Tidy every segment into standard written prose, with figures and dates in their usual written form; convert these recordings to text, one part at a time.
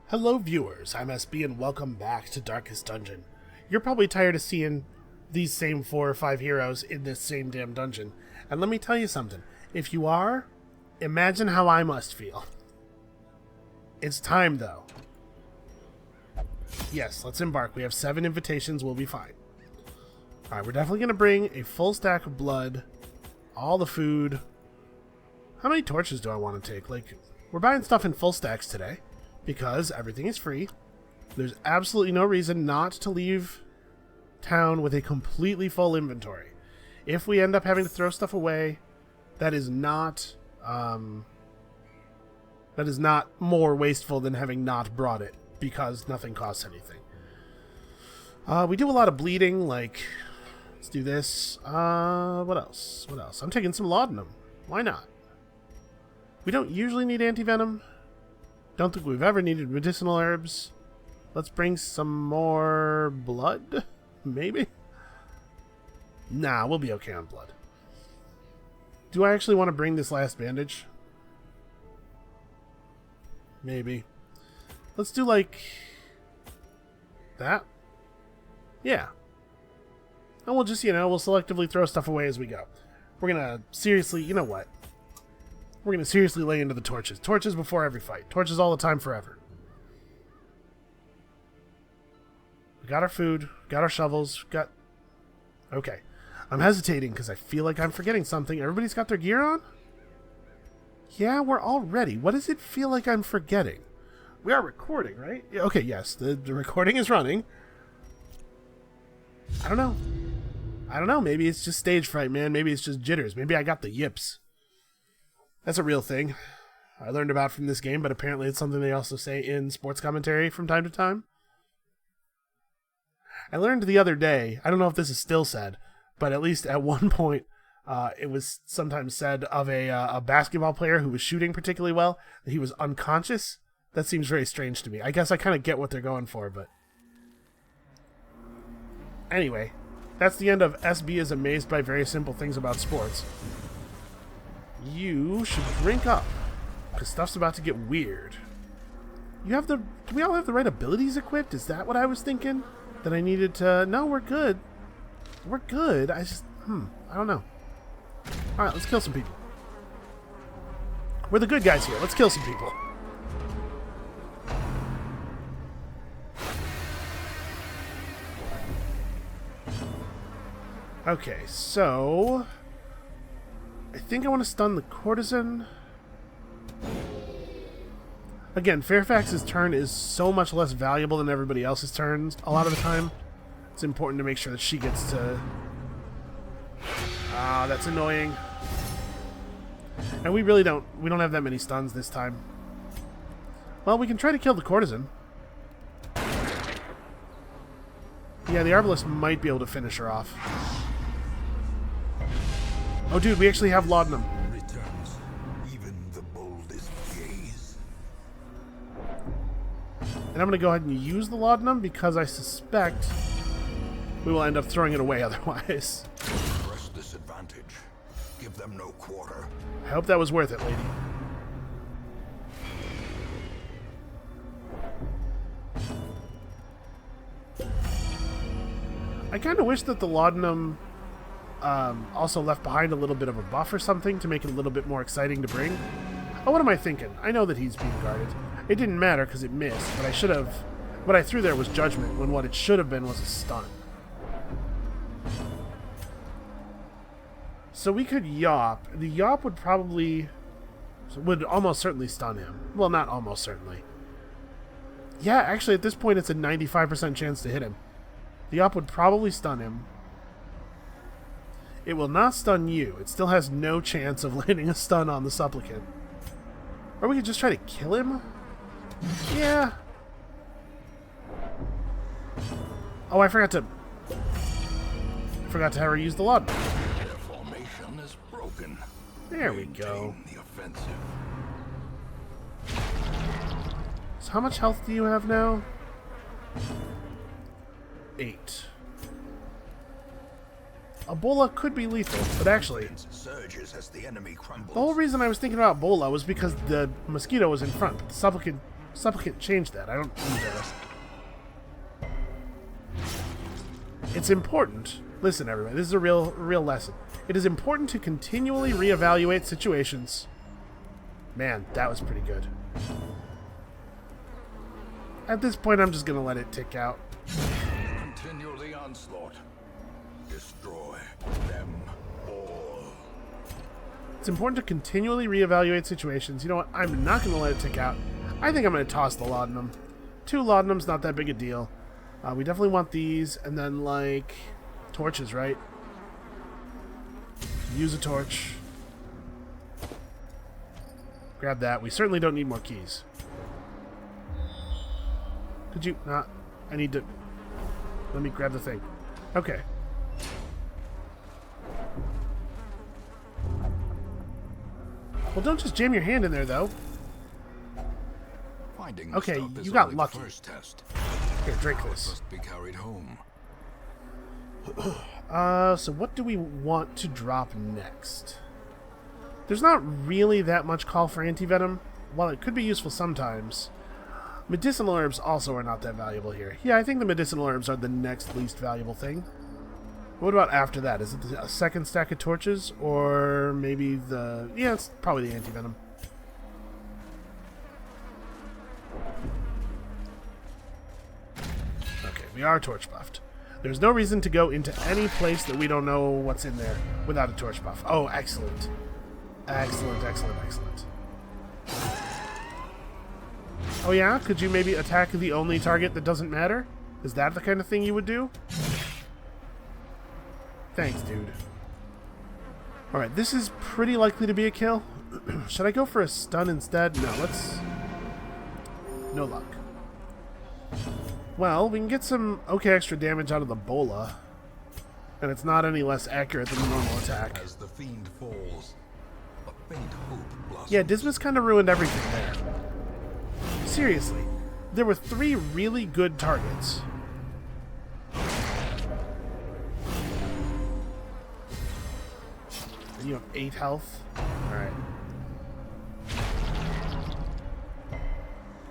Hello viewers, I'm SB and welcome back to Darkest Dungeon. You're probably tired of seeing these same 4 or 5 heroes in this same damn dungeon. And let me tell you something, if you are, imagine how I must feel. It's time though. Yes, let's embark. We have 7 invitations, we'll be fine. Alright, we're definitely going to bring a full stack of blood, all the food. How many torches do I want to take? Like, we're buying stuff in full stacks today. Because everything is free. There's absolutely no reason not to leave town with a completely full inventory. If we end up having to throw stuff away, that is not more wasteful than having not brought it, because nothing costs anything. We do a lot of bleeding, like, let's do this. What else? What else? I'm taking some laudanum. Why not? We don't usually need anti-venom. Don't think we've ever needed medicinal herbs. Let's bring some more blood? Maybe? Nah, we'll be okay on blood. Do I actually want to bring this last bandage? Maybe. Let's do like that. Yeah. And we'll just, we'll selectively throw stuff away as we go. We're gonna seriously, you know what? We're going to seriously lay into the torches. Torches before every fight. Torches all the time forever. We got our food. Got our shovels. Got... Okay. I'm hesitating because I feel like I'm forgetting something. Everybody's got their gear on? Yeah, we're all ready. What does it feel like I'm forgetting? We are recording, right? Yeah, okay, yes. The recording is running. I don't know. I don't know. Maybe it's just stage fright, man. Maybe it's just jitters. Maybe I got the yips. That's a real thing I learned about from this game, but apparently it's something they also say in sports commentary from time to time. I learned the other day, I don't know if this is still said, but at least at one point it was sometimes said of a basketball player who was shooting particularly well that he was unconscious. That seems very strange to me. I guess I kind of get what they're going for, but... Anyway, that's the end of SB is amazed by very simple things about sports. You should drink up, because stuff's about to get weird. You have the... Do we all have the right abilities equipped? Is that what I was thinking? That I needed to... No, we're good. We're good. I just... I don't know. Alright, let's kill some people. We're the good guys here. Let's kill some people. Okay, so... I think I want to stun the courtesan. Again, Fairfax's turn is so much less valuable than everybody else's turns a lot of the time. It's important to make sure that she gets to... Ah, that's annoying. And we really don't... We don't have that many stuns this time. Well, we can try to kill the courtesan. Yeah, the arbalist might be able to finish her off. Oh, dude, we actually have laudanum. Returns even the boldest gaze. And I'm going to go ahead and use the laudanum because I suspect we will end up throwing it away otherwise. Press this advantage. Give them no quarter. I hope that was worth it, lady. I kind of wish that the laudanum... also left behind a little bit of a buff or something to make it a little bit more exciting to bring. Oh, what am I thinking? I know that he's being guarded. It didn't matter because it missed, but I should have... What I threw there was judgment, when what it should have been was a stun. So we could yop. The yop would probably... would almost certainly stun him. Well, not almost certainly. Yeah, actually at this point it's a 95% chance to hit him. The yop would probably stun him. It will not stun you. It still has no chance of landing a stun on the supplicant. Or we could just try to kill him? Yeah. Oh, I forgot to have her use the laudanum. Their formation is broken. There we go. Maintain the offensive. So how much health do you have now? 8. Ebola could be lethal, but actually, Surges as the enemy crumbles. the whole reason I was thinking about Ebola was because the mosquito was in front, but the supplicant Supplicant, change that. I don't need that. It's important. Listen, everybody. This is a real lesson. It is important to continually reevaluate situations. Man, that was pretty good. At this point, I'm just going to let it tick out. Continue the onslaught. Destroy them all. It's important to continually reevaluate situations. You know what? I'm not going to let it tick out. I think I'm going to toss the laudanum. 2 laudanum's not that big a deal. We definitely want these, and then, like, torches, right? Use a torch. Grab that. We certainly don't need more keys. Could you not? I need to... Let me grab the thing. Okay. Well, don't just jam your hand in there, though. Finding Okay, the stuff is you got only lucky. the first test. Here, drink Now it this. must be carried home. So what do we want to drop next? There's not really that much call for anti-venom. While it could be useful sometimes, medicinal herbs also are not that valuable here. Yeah, I think the medicinal herbs are the next least valuable thing. What about after that? Is it a second stack of torches? Or maybe the... Yeah, it's probably the anti-venom. Okay, we are torch buffed. There's no reason to go into any place that we don't know what's in there without a torch buff. Oh, excellent. Excellent, excellent, excellent. Oh yeah? Could you maybe attack the only target that doesn't matter? Is that the kind of thing you would do? Thanks, dude. Alright, this is pretty likely to be a kill. Should I go for a stun instead? No, let's... No luck. Well, we can get some okay extra damage out of the bola. And it's not any less accurate than the normal attack. As the fiend falls, a faint hope blossoms. Yeah, Dismas kind of ruined everything there. Seriously, there were 3 really good targets. And you have 8 health. Alright.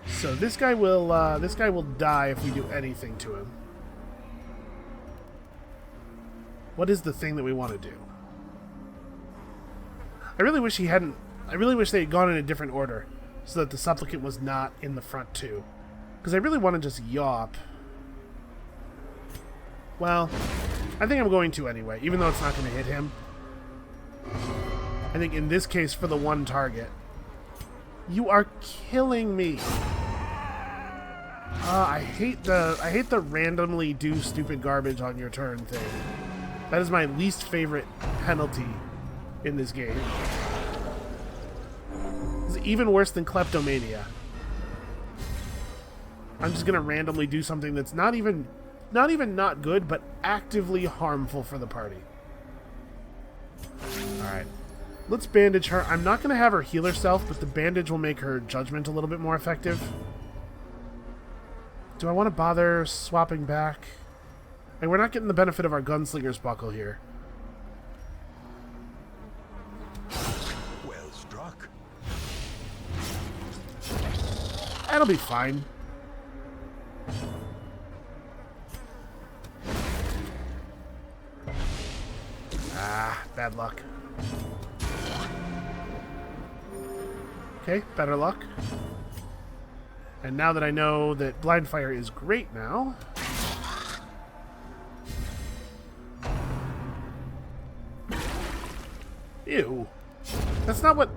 So this guy will die if we do anything to him. What is the thing that we want to do? I really wish they had gone in a different order, so that the supplicant was not in the front too. Because I really want to just yawp. Well, I think I'm going to anyway, even though it's not going to hit him. I think in this case for the one target. You are killing me. I hate the randomly do stupid garbage on your turn thing. That is my least favorite penalty in this game. It's even worse than kleptomania. I'm just gonna randomly do something that's not even not good, but actively harmful for the party. Alright. Let's bandage her. I'm not gonna have her heal herself, but the bandage will make her judgment a little bit more effective. Do I want to bother swapping back? And we're not getting the benefit of our gunslinger's buckle here. Well struck. That'll be fine. Ah, bad luck. Okay, better luck. And now that I know that blind fire is great now... Ew. That's not what...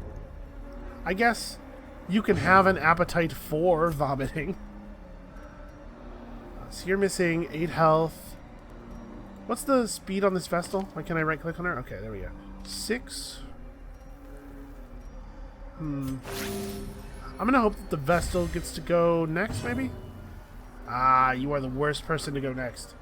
I guess you can have an appetite for vomiting. So you're missing 8 health. What's the speed on this Vestal? Why can't I right-click on her? Okay, there we go. 6. I'm gonna hope that the Vestal gets to go next, maybe? Ah, you are the worst person to go next.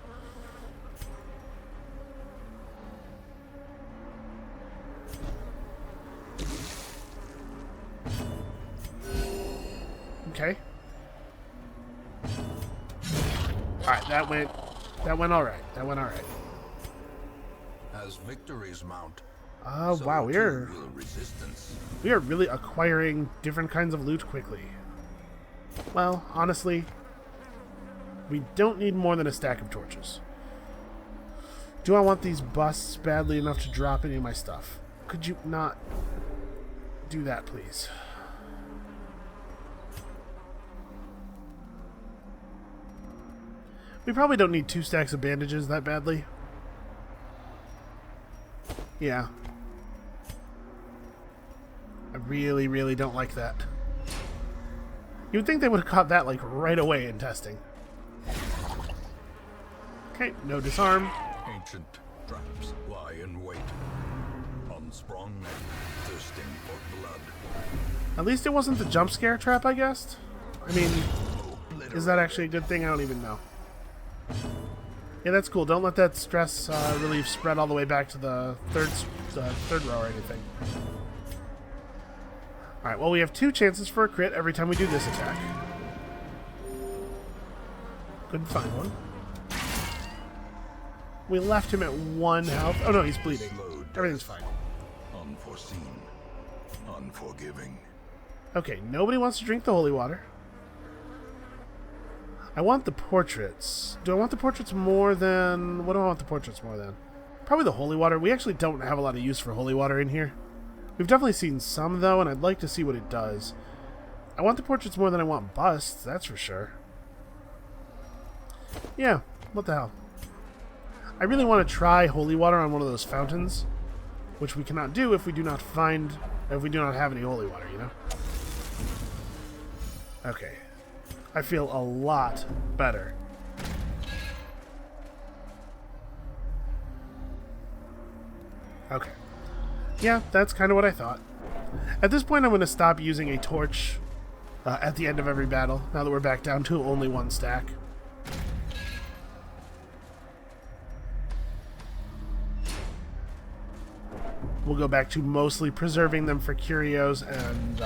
Okay. Alright, that went alright. That went alright. As victories mount, Oh, so wow, too will resistance. we are really acquiring different kinds of loot quickly. Well, honestly, we don't need more than a stack of torches. Do I want these busts badly enough to drop any of my stuff? Could you not do that, please? We probably don't need 2 stacks of bandages that badly. Yeah. I really, really don't like that. You would think they would have caught that, like, right away in testing. Okay, no disarm. Ancient traps lie in wait. Unsprung and thirsting for blood. At least it wasn't the jump scare trap, I guessed. I mean, is that actually a good thing? I don't even know. Yeah, that's cool. Don't let that stress relief spread all the way back to the third row or anything. Alright, well, we have 2 chances for a crit every time we do this attack. Couldn't find one. We left him at 1 health. Oh no, he's bleeding. Everything's fine. Unforeseen. Unforgiving. Okay, nobody wants to drink the holy water. I want the portraits. Do I want the portraits more than... What do I want the portraits more than? Probably the holy water. We actually don't have a lot of use for holy water in here. We've definitely seen some, though, and I'd like to see what it does. I want the portraits more than I want busts, that's for sure. Yeah, what the hell. I really want to try holy water on one of those fountains, which we cannot do if we do not have any holy water, you know? Okay. I feel a lot better. Okay. Yeah, that's kind of what I thought. At this point, I'm going to stop using a torch at the end of every battle, now that we're back down to only 1 stack. We'll go back to mostly preserving them for curios and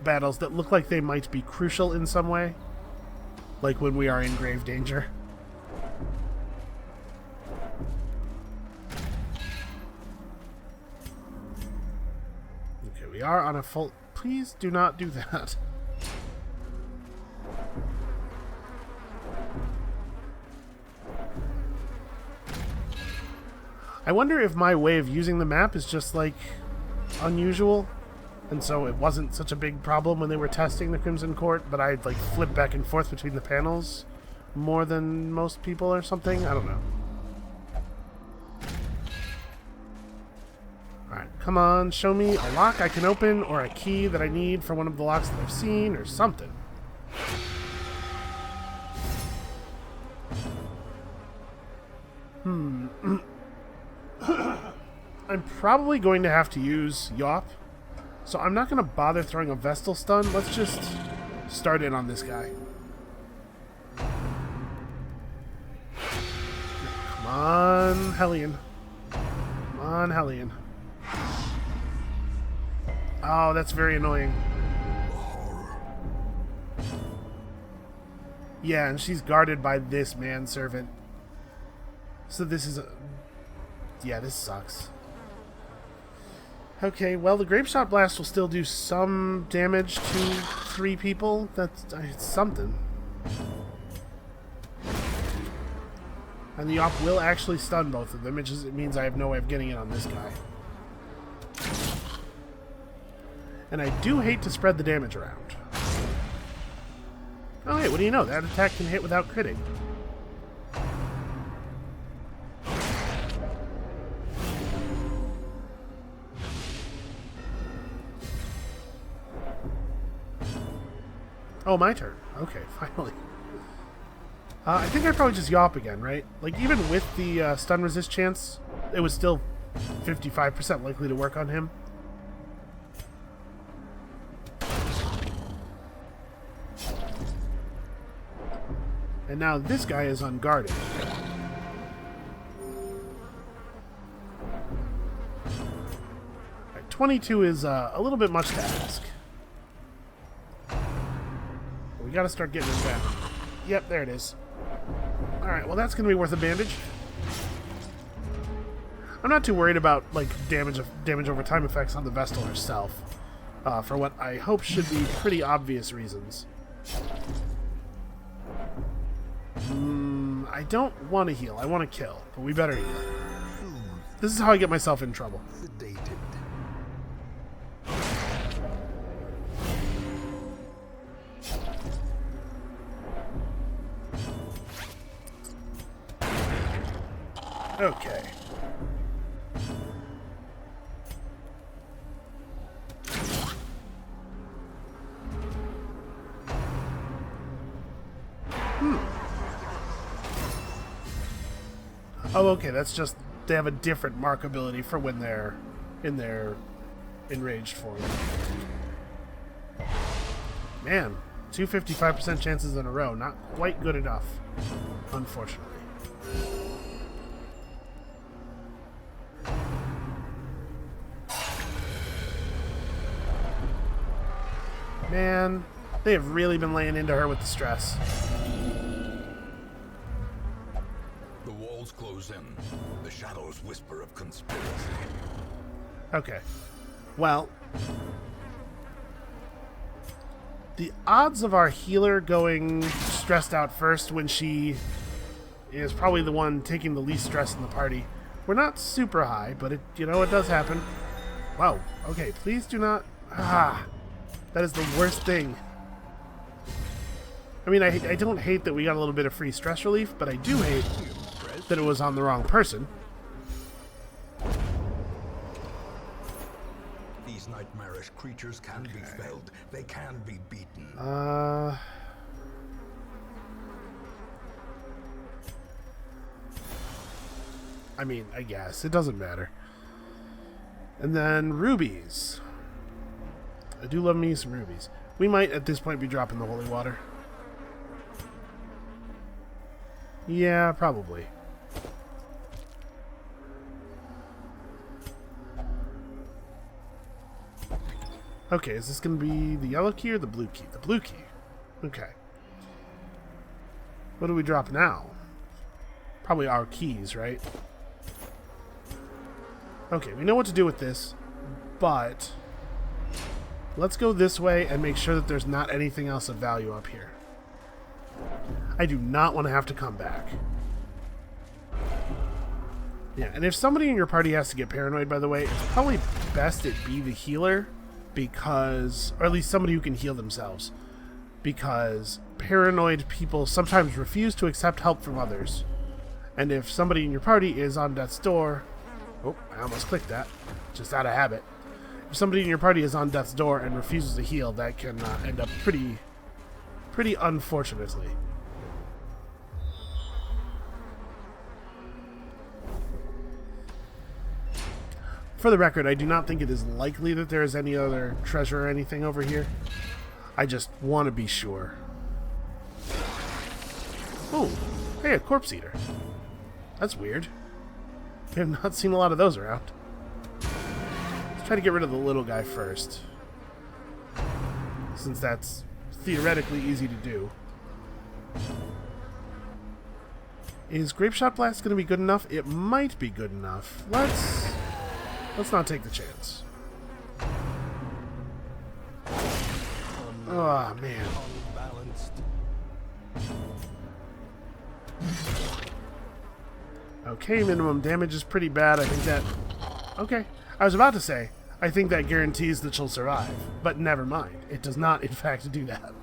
battles that look like they might be crucial in some way. Like when we are in grave danger. Okay, we are on a full... Please do not do that. I wonder if my way of using the map is just, like, unusual. And so it wasn't such a big problem when they were testing the Crimson Court, but I'd, like, flip back and forth between the panels more than most people or something. I don't know. Alright, come on. Show me a lock I can open or a key that I need for one of the locks that I've seen or something. I'm probably going to have to use Yawp, so I'm not going to bother throwing a Vestal Stun. Let's just start in on this guy. Come on, Hellion. Come on, Hellion. Oh, that's very annoying. Yeah, and she's guarded by this manservant. So this is a... Yeah, this sucks. Okay, well, the Grape Shot Blast will still do some damage to 3 people. That's something. And the Yawp will actually stun both of them, it means I have no way of getting it on this guy. And I do hate to spread the damage around. Oh, hey, what do you know? That attack can hit without critting. Oh, my turn. Okay, finally. I think I'd probably just Yawp again, right? Like, even with the stun resist chance, it was still 55% likely to work on him. And now this guy is unguarded. Right, 22 is a little bit much to ask. We gotta start getting him down. Yep, there it is. Alright, well that's gonna be worth a bandage. I'm not too worried about, like, damage over time effects on the Vestal herself. For what I hope should be pretty obvious reasons. I don't want to heal. I want to kill, but we better heal. This is how I get myself in trouble. Sedated. Okay. Oh, okay, that's just, they have a different mark ability for when they're in their enraged form. Man, 255% chances in a row. Not quite good enough, unfortunately. Man, they have really been laying into her with the stress. The walls close in. The shadows whisper of conspiracy. Okay. Well, the odds of our healer going stressed out first when she is probably the one taking the least stress in the party were not super high, but it, you know, it does happen. Wow. Okay, please do not... that is the worst thing. I mean, I don't hate that we got a little bit of free stress relief, but I do hate that it was on the wrong person. These nightmarish creatures can be felled. They can be beaten. I mean, I guess. It doesn't matter. And then rubies. I do love me some rubies. We might, at this point, be dropping the holy water. Yeah, probably. Okay, is this going to be the yellow key or the blue key? The blue key. Okay. What do we drop now? Probably our keys, right? Okay, we know what to do with this, but let's go this way and make sure that there's not anything else of value up here. I do not want to have to come back. Yeah, and if somebody in your party has to get paranoid, by the way, it's probably best it be the healer, because, or at least somebody who can heal themselves, because paranoid people sometimes refuse to accept help from others. And if somebody in your party is on death's door... Oh, I almost clicked that, just out of habit. If somebody in your party is on death's door and refuses to heal, that can end up pretty unfortunately. For the record, I do not think it is likely that there is any other treasure or anything over here. I just want to be sure. Oh, hey, a corpse eater. That's weird. We have not seen a lot of those around. Let's try to get rid of the little guy first, since that's theoretically easy to do. Is Grape Shot Blast going to be good enough? It might be good enough. Let's not take the chance. Oh, man. Okay, minimum damage is pretty bad. I think that... Okay. I was about to say, I think that guarantees that she'll survive. But never mind. It does not, in fact, do that.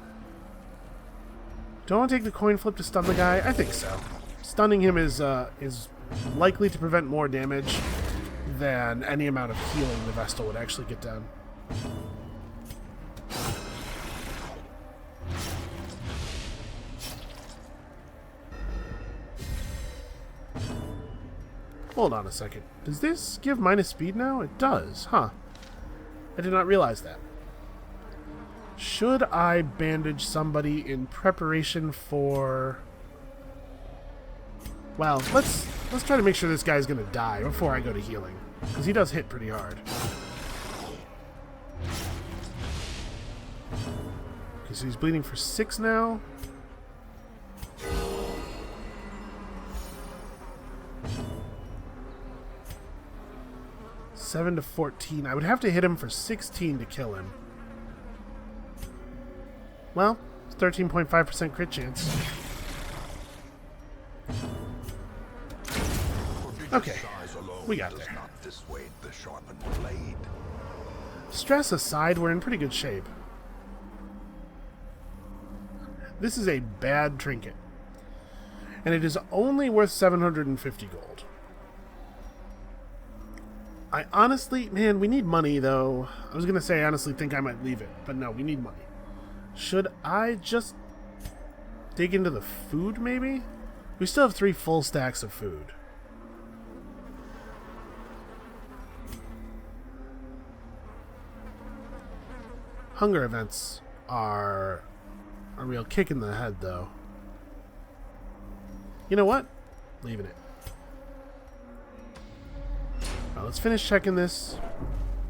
Do I want to take the coin flip to stun the guy? I think so. Stunning him is likely to prevent more damage than any amount of healing the Vestal would actually get done. Hold on a second. Does this give minus speed now? It does, huh? I did not realize that. Should I bandage somebody in preparation for... Well, let's try to make sure this guy's gonna die before I go to healing, because he does hit pretty hard. Okay, so he's bleeding for 6 now. $7 to 14. I would have to hit him for 16 to kill him. Well, it's 13.5% crit chance. Okay, Size alone we got does there. not dissuade the sharpened blade. Stress aside, we're in pretty good shape. This is a bad trinket. And it is only worth 750 gold. I honestly, man, we need money though. I was going to say I honestly think I might leave it, but no, we need money. Should I just dig into the food maybe? We still have 3 full stacks of food. Hunger events are a real kick in the head though. You know what? Leaving it. Now let's finish checking this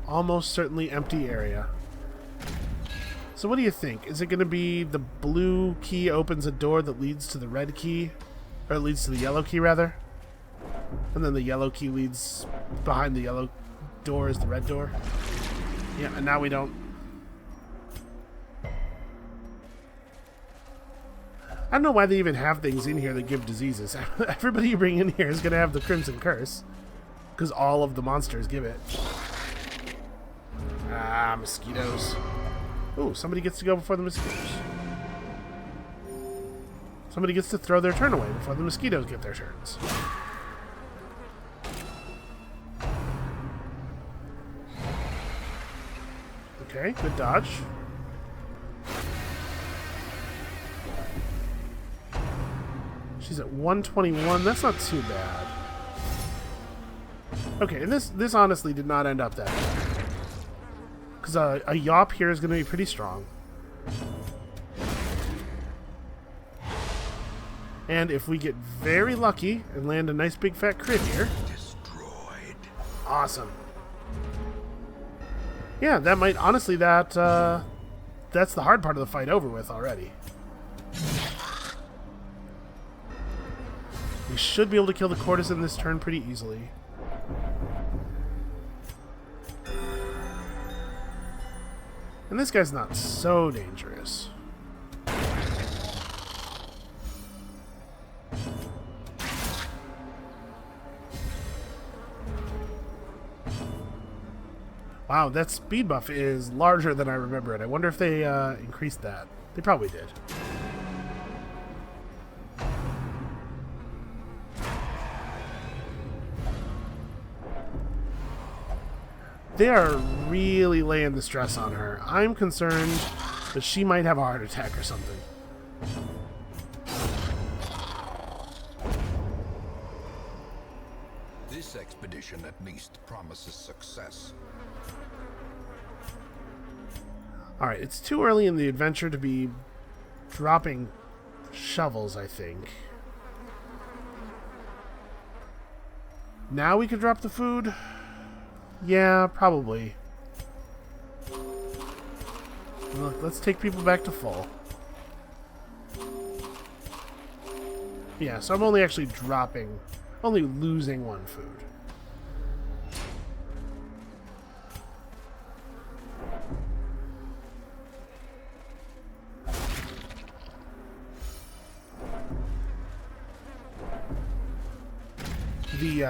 almost certainly empty area. So what do you think? Is it going to be the blue key opens a door that leads to the red key? Or leads to the yellow key, rather? And then the yellow key leads behind the yellow door is the red door? Yeah, and now we don't. I don't know why they even have things in here that give diseases. Everybody you bring in here is going to have the Crimson Curse. Because all of the monsters give it. Ah, mosquitoes. Ooh, somebody gets to go before the mosquitoes. Somebody gets to throw their turn away before the mosquitoes get their turns. Okay, good dodge. She's at 121. That's not too bad. Okay, and this honestly did not end up that bad. Because a yawp here is going to be pretty strong. And if we get very lucky and land a nice big fat crit here. Destroyed. Awesome. Yeah, that might, honestly, that's the hard part of the fight over with already. We should be able to kill the courtesan this turn pretty easily. And this guy's not so dangerous. Wow, that speed buff is larger than I remember it. I wonder if they increased that. They probably did. They are really laying the stress on her. I'm concerned that she might have a heart attack or something. This expedition at least promises success. Alright, it's too early in the adventure to be dropping shovels, I think. Now we can drop the food? Yeah, probably. Look, let's take people back to full. Yeah, so I'm only actually dropping, only losing 1 food.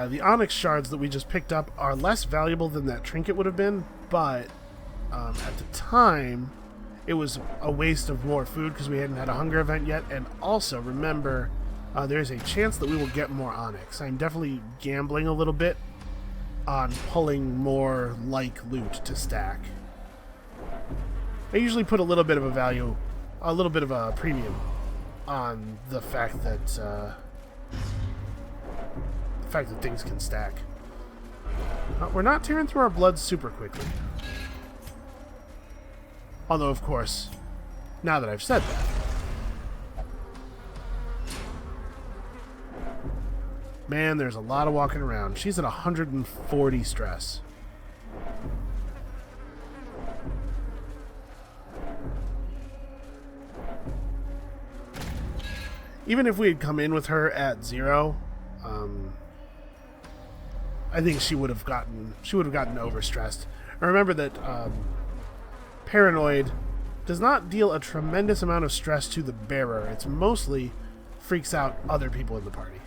The onyx shards that we just picked up are less valuable than that trinket would have been, but at the time, it was a waste of more food because we hadn't had a hunger event yet. And also, remember, there's a chance that we will get more onyx. I'm definitely gambling a little bit on pulling more like loot to stack. I usually put a little bit of a value, a little bit of a premium on the fact that things can stack. We're not tearing through our blood super quickly. Although, of course, now that I've said that, man, there's a lot of walking around. She's at 140 stress. Even if we had come in with her at 0, I think she would have gotten overstressed. And remember that paranoid does not deal a tremendous amount of stress to the bearer. It's mostly freaks out other people in the party.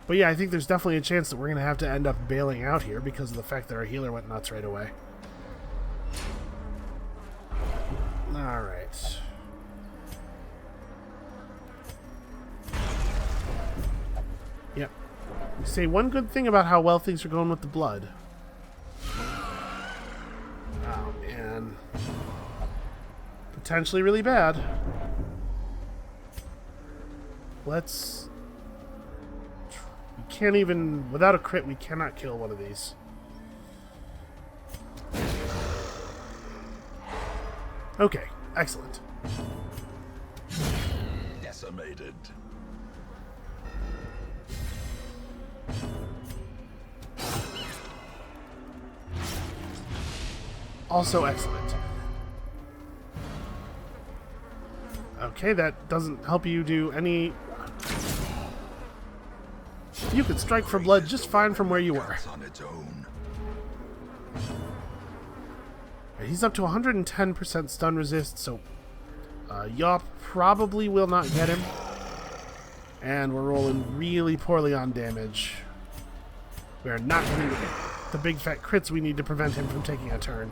But yeah, I think there's definitely a chance that we're going to have to end up bailing out here because of the fact that our healer went nuts right away. Alright. Yep. Say one good thing about how well things are going with the blood. Oh, man. Potentially really bad. Let's... We can't even... Without a crit, we cannot kill one of these. Okay, excellent. Decimated. Also excellent. Okay, that doesn't help you do any... You could strike for blood just fine from where you were. He's up to 110% stun resist, so Yaw probably will not get him. And we're rolling really poorly on damage. We are not getting the big fat crits we need to prevent him from taking a turn.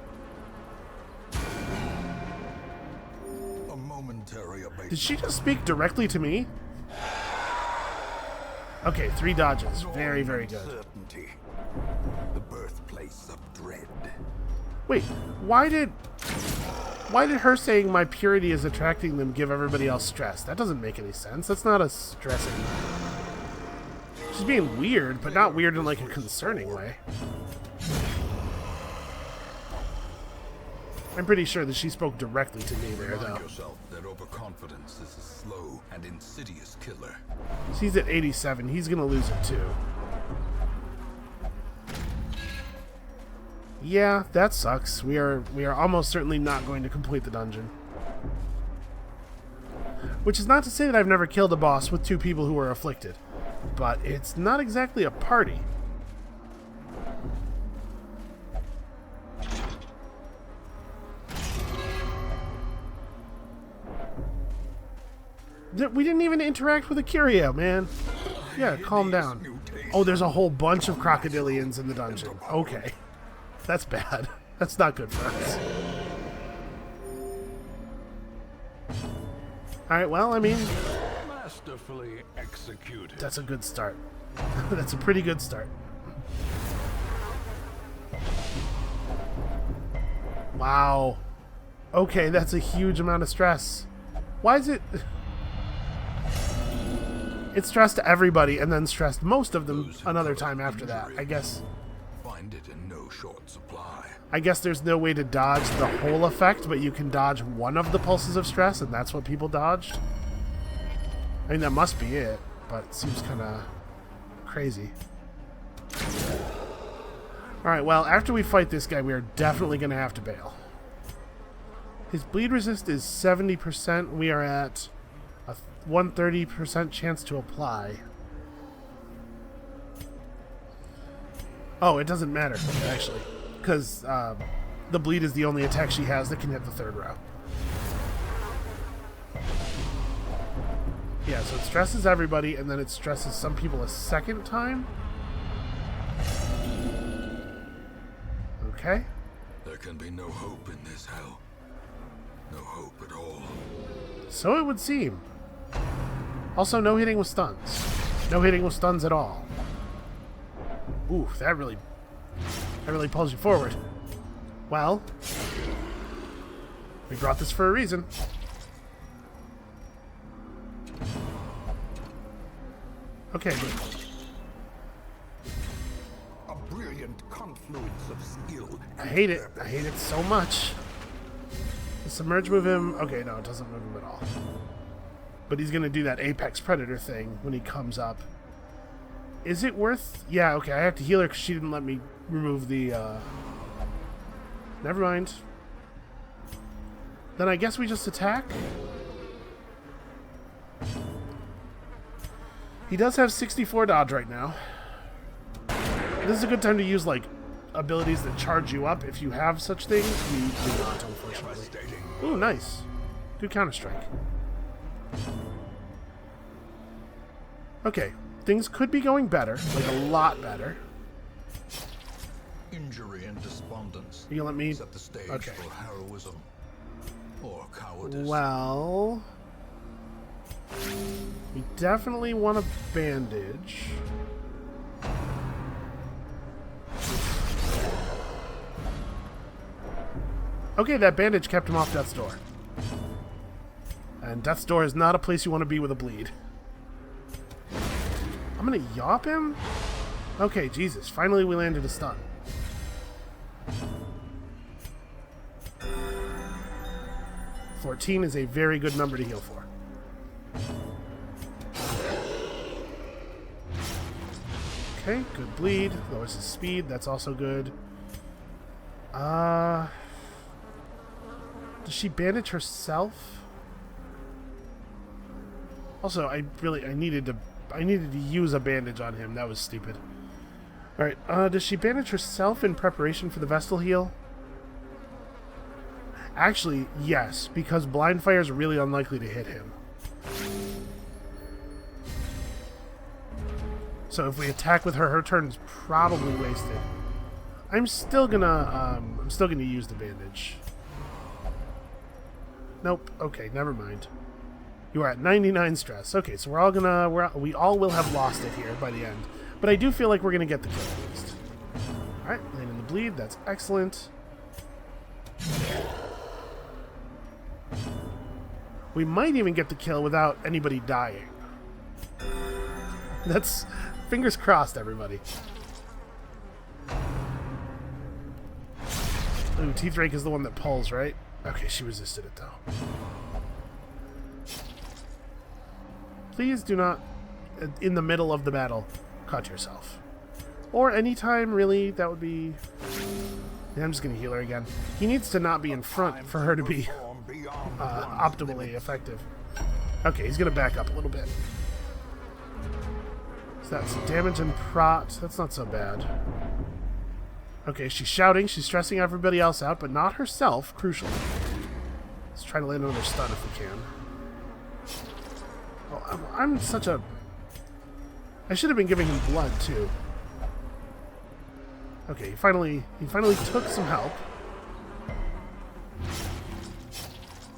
A momentary abatement. Did she just speak directly to me? Okay, 3 dodges. Very, very good. Certainty. The birthplace of dread. Wait, why did her saying my purity is attracting them give everybody else stress? That doesn't make any sense. That's not a stressing. She's being weird, but not weird in like a concerning way. I'm pretty sure that she spoke directly to me there, though. Remind yourself that overconfidence is a slow and insidious killer. She's at 87. He's gonna lose it too. Yeah, that sucks. We are almost certainly not going to complete the dungeon. Which is not to say that I've never killed a boss with 2 people who are afflicted, but it's not exactly a party. We didn't even interact with a curio, man. Yeah, calm down. Oh, there's a whole bunch of crocodilians in the dungeon. Okay. That's bad. That's not good for us. Alright, well, I mean... Masterfully executed. That's a good start. That's a pretty good start. Wow. Okay, that's a huge amount of stress. Why is it... It stressed everybody and then stressed most of them another time after that. I guess... Find it in no short supply. I guess there's no way to dodge the whole effect, but you can dodge one of the pulses of stress, and that's what people dodged. I mean, that must be it, but it seems kind of crazy. Alright, well, after we fight this guy, we are definitely going to have to bail. His bleed resist is 70%. We are at a 130% chance to apply. Oh, it doesn't matter, actually, because the bleed is the only attack she has that can hit the 3rd row. Yeah, so it stresses everybody, and then it stresses some people a 2nd time. Okay. There can be no hope in this hell. No hope at all. So it would seem. Also, no hitting with stuns. No hitting with stuns at all. Ooh, that really pulls you forward. Well, we brought this for a reason. Okay, good. A brilliant confluence of skill. I hate it. I hate it so much. The submerge move him. Okay, no, it doesn't move him at all. But he's going to do that Apex Predator thing when he comes up. Is it worth... Yeah, okay, I have to heal her because she didn't let me remove the... Never mind. Then I guess we just attack? He does have 64 dodge right now. This is a good time to use, like, abilities that charge you up. If you have such things, we do not, unfortunately. Ooh, nice. Good Counter-Strike. Okay, things could be going better, like a lot better. Injury and despondence You gonna let me? set the stage Okay. for heroism or cowardice. Well, we definitely want a bandage. Okay, that bandage kept him off Death's Door. And Death's Door is not a place you want to be with a bleed. I'm gonna yop him? Okay, Jesus. Finally we landed a stun. $14 is a very good number to heal for. Okay, good bleed. Lowers his speed. That's also good. Does she bandage herself? Also, I needed to use a bandage on him. That was stupid. All right. Does she bandage herself in preparation for the Vestal heal? Actually, yes, because blind fire is really unlikely to hit him. So if we attack with her, her turn's probably wasted. I'm still gonna use the bandage. Nope. Okay, never mind. You are at 99 stress. Okay, so we all will have lost it here by the end. But I do feel like we're gonna get the kill at least. All right, landing the bleed. That's excellent. We might even get the kill without anybody dying. That's fingers crossed, everybody. Ooh, Teeth Rake is the one that pulls, right? Okay, she resisted it though. Please do not, in the middle of the battle, cut yourself. Or anytime, really, that would be... Yeah, I'm just going to heal her again. He needs to not be in front for her to be optimally effective. Okay, he's going to back up a little bit. So that's damage and prot. That's not so bad. Okay, she's shouting. She's stressing everybody else out, but not herself, crucially. Let's try to land another stun if we can. Oh, I'm such a... I should have been giving him blood, too. Okay, he finally took some help.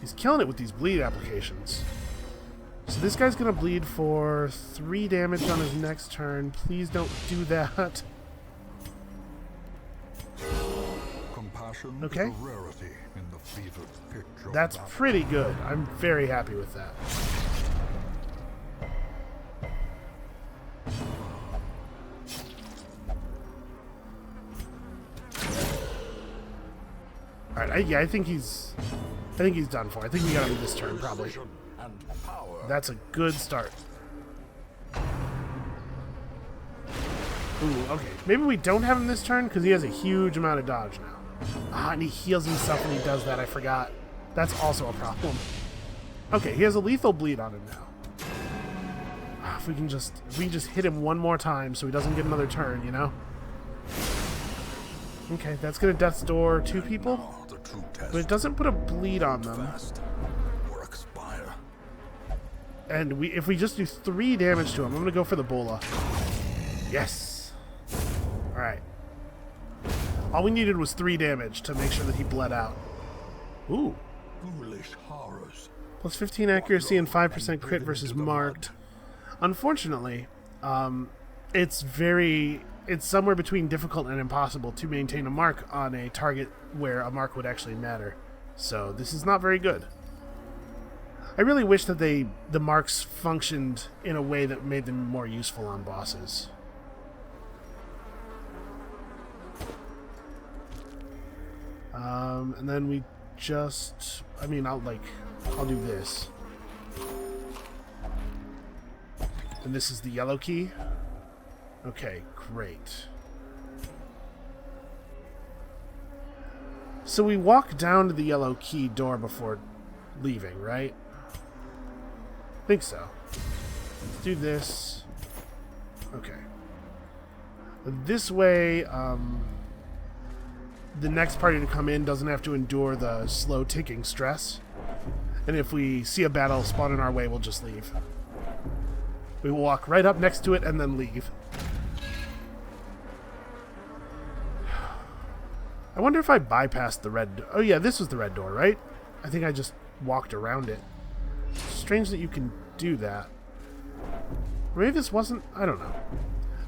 He's killing it with these bleed applications. So this guy's gonna bleed for 3 damage on his next turn. Please don't do that. Compassion Okay. is a rarity in the fevered pitch of That's battle. pretty good. I'm very happy with that. Alright, yeah, I think he's done for. I think we got him this turn, probably. And power. That's a good start. Ooh, okay. Maybe we don't have him this turn because he has a huge amount of dodge now. Ah, and he heals himself when he does that. I forgot. That's also a problem. Okay, he has a lethal bleed on him now. Ah, if we can just hit him one more time so he doesn't get another turn, you know? Okay, that's gonna Death's Door 2 people. Now the true test. But it doesn't put a bleed on them. Fast or expire. And if we just do 3 damage to him, I'm gonna go for the Bola. Yes. Alright. All we needed was 3 damage to make sure that he bled out. Ooh. Foolish horrors. Plus 15 accuracy and 5% crit versus marked. Unfortunately, it's somewhere between difficult and impossible to maintain a mark on a target where a mark would actually matter. So this is not very good. I really wish that the marks functioned in a way that made them more useful on bosses. And then we just... I mean, I'll do this. And this is the yellow key. Okay, great. So we walk down to the yellow key door before leaving, right? I think so. Let's do this. Okay. This way, the next party to come in doesn't have to endure the slow ticking stress. And if we see a battle spawn in our way, we'll just leave. We will walk right up next to it and then leave. I wonder if I bypassed the red... Oh yeah, this was the red door, right? I think I just walked around it. Strange that you can do that. Maybe this wasn't... I don't know.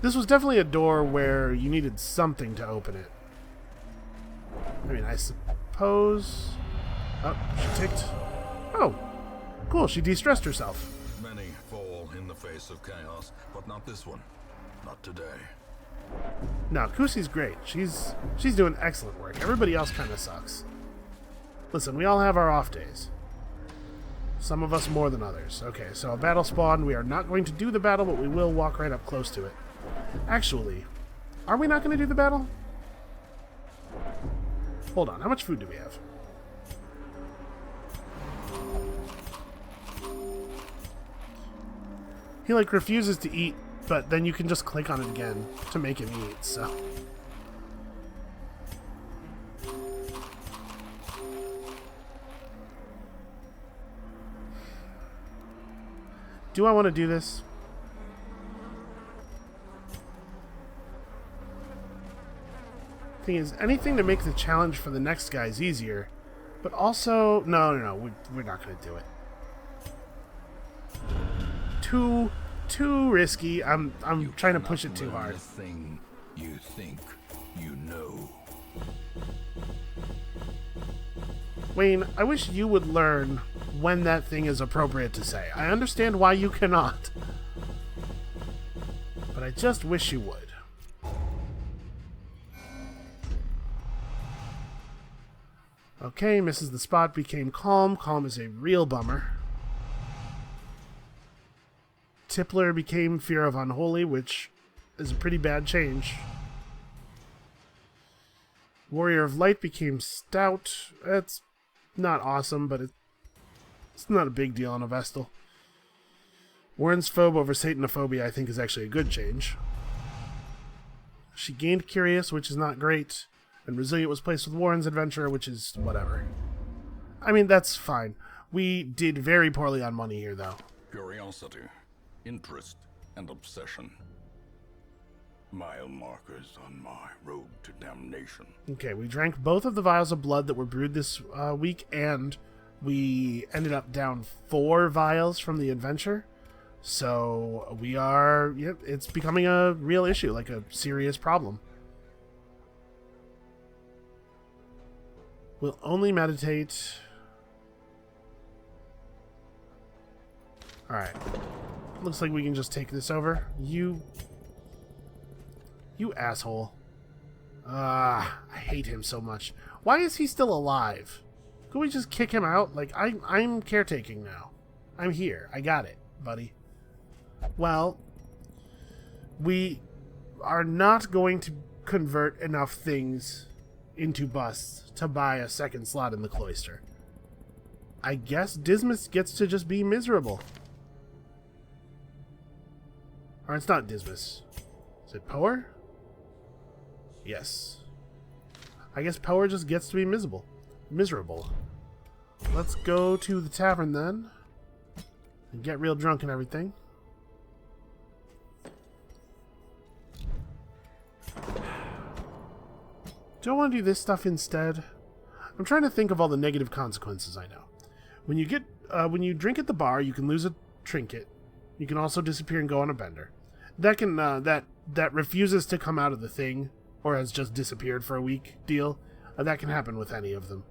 This was definitely a door where you needed something to open it. I mean, I suppose... Oh, she ticked. Oh, cool. She de-stressed herself. Many fall in the face of chaos, but not this one. Not today. No, Kusi's great. She's doing excellent work. Everybody else kind of sucks. Listen, we all have our off days. Some of us more than others. Okay, so a battle spawn. We are not going to do the battle, but we will walk right up close to it. Actually, are we not going to do the battle? Hold on. How much food do we have? He, like, refuses to eat, but then you can just click on it again to make him eat, so... Do I want to do this? Thing is, anything to make the challenge for the next guys easier, but also... No, we're not going to do it. Too risky. I'm trying to push it too hard. The thing you think you know. Wayne, I wish you would learn when that thing is appropriate to say. I understand why you cannot, but I just wish you would. Okay, misses the spot, became calm. Calm is a real bummer. Tippler became Fear of Unholy, which is a pretty bad change. Warrior of Light became Stout. It's not awesome, but it's not a big deal on a Vestal. Warren's Phobe over Satanophobia, I think, is actually a good change. She gained Curious, which is not great, and Resilient was placed with Warren's Adventurer, which is whatever. I mean, that's fine. We did very poorly on money here, though. Curiosity, interest, and obsession. Mile markers on my road to damnation. Okay, we drank both of the vials of blood that were brewed this week, and we ended up down 4 vials from the adventure. So we are... Yep, it's becoming a real issue, like a serious problem. We'll only meditate... Alright. Looks like we can just take this over. You asshole. I hate him so much. Why is he still alive? Can we just kick him out? Like, I'm caretaking now. I'm here. I got it, buddy. Well, we are not going to convert enough things into busts to buy a second slot in the cloister. I guess Dismas gets to just be miserable. Or it's not Dismas. Is it Power? Yes. I guess Power just gets to be miserable. Let's go to the tavern then. And get real drunk and everything. Do I want to do this stuff instead? I'm trying to think of all the negative consequences I know. When you drink at the bar, you can lose a trinket. You can also disappear and go on a bender. That can that refuses to come out of the thing, or has just disappeared for a week deal. That can happen with any of them.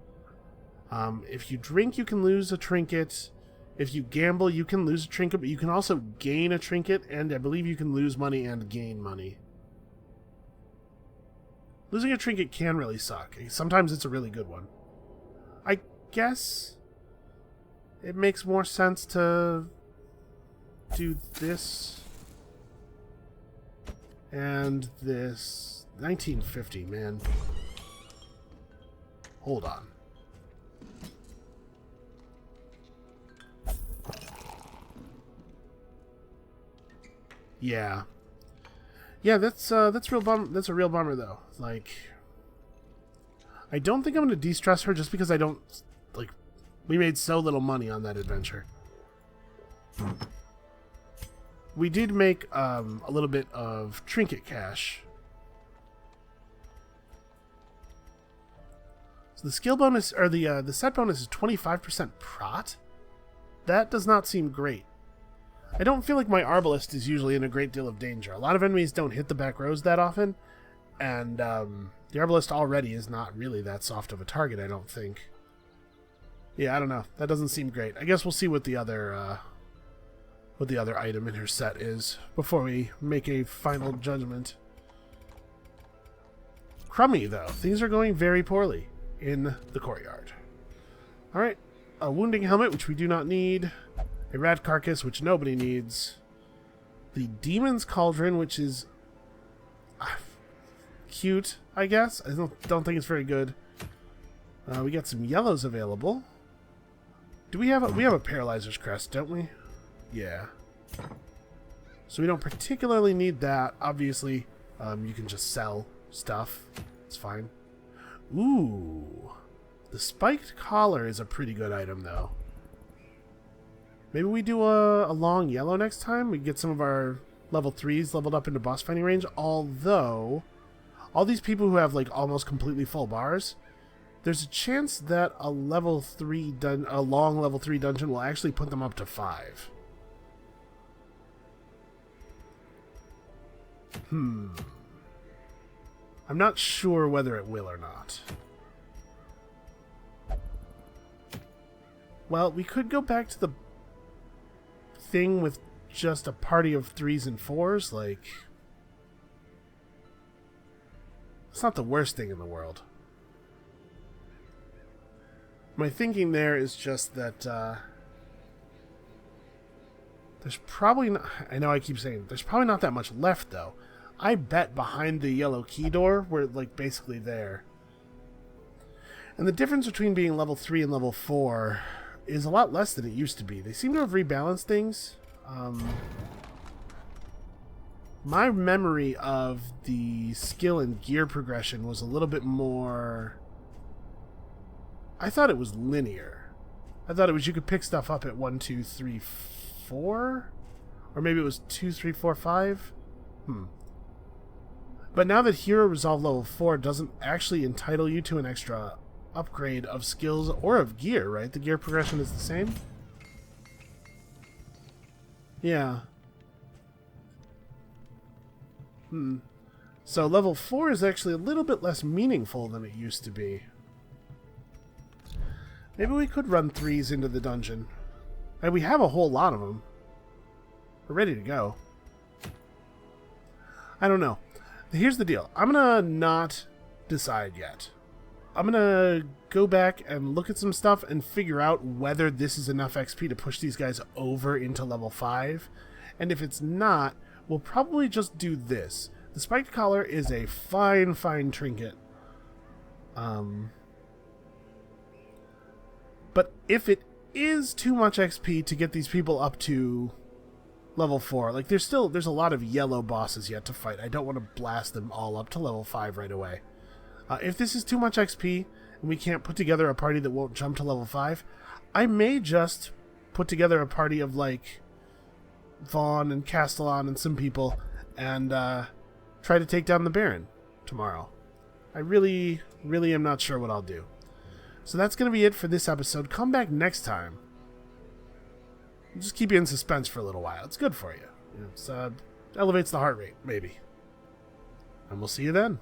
If you drink, you can lose a trinket. If you gamble, you can lose a trinket, but you can also gain a trinket, and I believe you can lose money and gain money. Losing a trinket can really suck. Sometimes it's a really good one. I guess it makes more sense to do this and this. 1950, man. Hold on. Yeah. Yeah, that's real bummer. That's a real bummer, though. Like, I don't think I'm going to de-stress her just because I don't, like, we made so little money on that adventure. we did make a little bit of trinket cash. So the skill bonus, or the set bonus is 25% prot? That does not seem great. I don't feel like my Arbalist is usually in a great deal of danger. A lot of enemies don't hit the back rows that often, and the Arbalist already is not really that soft of a target, I don't think. Yeah, I don't know. That doesn't seem great. I guess we'll see what the other item in her set is before we make a final judgment. Crummy, though. Things are going very poorly in the courtyard. Alright. A wounding helmet, which we do not need. A rat carcass, which nobody needs. The demon's cauldron, which is cute, I guess. I don't think it's very good. We got some yellows available. Do we have a paralyzer's crest, don't we? Yeah. So we don't particularly need that. Obviously, you can just sell stuff. It's fine. Ooh. The spiked collar is a pretty good item, though. Maybe we do a long yellow next time. We get some of our level 3s leveled up into boss fighting range. Although, all these people who have like almost completely full bars, there's a chance that a long level 3 dungeon will actually put them up to 5. I'm not sure whether it will or not. Well, we could go back to the thing with just a party of 3s and 4s, like... It's not the worst thing in the world. My thinking there is just that, there's probably not... I know I keep saying there's probably not that much left, though. I bet behind the yellow key door, we're, like, basically there. And the difference between being level 3 and level 4 is a lot less than it used to be. They seem to have rebalanced things. My memory of the skill and gear progression was a little bit more... I thought it was linear. I thought it was you could pick stuff up at 1, 2, 3, 4? Or maybe it was 2, 3, 4, 5? But now that Hero Resolve level 4 doesn't actually entitle you to an extra upgrade of skills or of gear, right? The gear progression is the same? Yeah. So level 4 is actually a little bit less meaningful than it used to be. Maybe we could run 3s into the dungeon. And we have a whole lot of them. We're ready to go. I don't know. Here's the deal. I'm gonna not decide yet. I'm gonna go back and look at some stuff and figure out whether this is enough XP to push these guys over into level 5. And if it's not, we'll probably just do this. The spiked collar is a fine, fine trinket. But if it is too much XP to get these people up to level 4, like there's a lot of yellow bosses yet to fight. I don't want to blast them all up to level 5 right away. If this is too much XP and we can't put together a party that won't jump to level 5, I may just put together a party of like Vaughn and Castellan and some people and try to take down the Baron tomorrow. I really, really am not sure what I'll do. So that's going to be it for this episode. Come back next time. I'll just keep you in suspense for a little while. It's good for you. It elevates the heart rate, maybe. And we'll see you then.